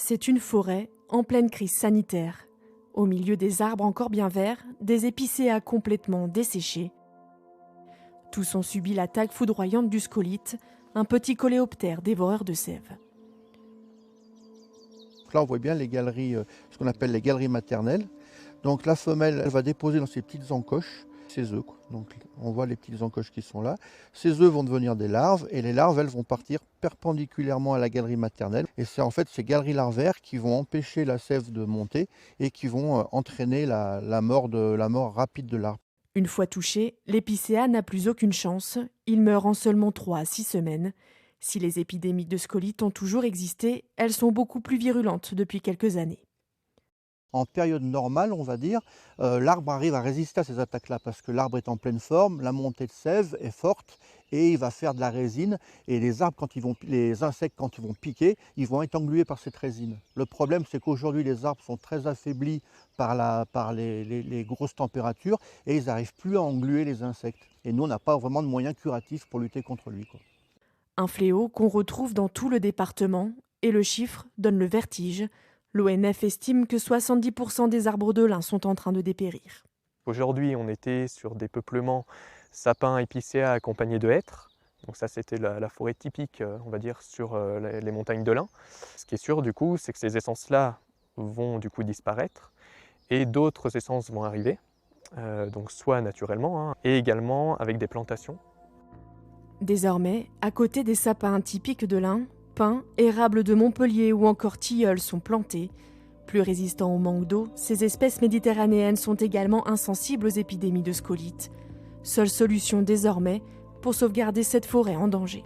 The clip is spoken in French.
C'est une forêt en pleine crise sanitaire. Au milieu des arbres encore bien verts, des épicéas complètement desséchés. Tous ont subi l'attaque foudroyante du scolyte, un petit coléoptère dévoreur de sève. Là, on voit bien les galeries, ce qu'on appelle les galeries maternelles. Donc la femelle, elle va déposer dans ses petites encoches ses œufs. Donc on voit les petites encoches qui sont là. Ces œufs vont devenir des larves et les larves, elles vont partir perpendiculairement à la galerie maternelle. Et c'est en fait ces galeries larvaires qui vont empêcher la sève de monter et qui vont entraîner la mort rapide de l'arbre. Une fois touché, l'épicéa n'a plus aucune chance. Il meurt en seulement 3 à 6 semaines. Si les épidémies de scolyte ont toujours existé, elles sont beaucoup plus virulentes depuis quelques années. En période normale, on va dire, l'arbre arrive à résister à ces attaques-là parce que l'arbre est en pleine forme, la montée de sève est forte et il va faire de la résine. Et les insectes, quand ils vont piquer, ils vont être englués par cette résine. Le problème, c'est qu'aujourd'hui, les arbres sont très affaiblis par les grosses températures et ils n'arrivent plus à engluer les insectes. Et nous, on n'a pas vraiment de moyens curatifs pour lutter contre lui, quoi. Un fléau qu'on retrouve dans tout le département et le chiffre donne le vertige. L'ONF estime que 70% des arbres de lin sont en train de dépérir. Aujourd'hui, on était sur des peuplements sapins épicéas accompagnés de hêtres. Donc ça, c'était la forêt typique, on va dire, sur les montagnes de lin. Ce qui est sûr, du coup, c'est que ces essences-là vont du coup disparaître et d'autres essences vont arriver, donc soit naturellement, et également avec des plantations. Désormais, à côté des sapins typiques de l'Ain, pins, érables de Montpellier ou encore tilleuls sont plantés. Plus résistants au manque d'eau, ces espèces méditerranéennes sont également insensibles aux épidémies de scolyte. Seule solution désormais pour sauvegarder cette forêt en danger.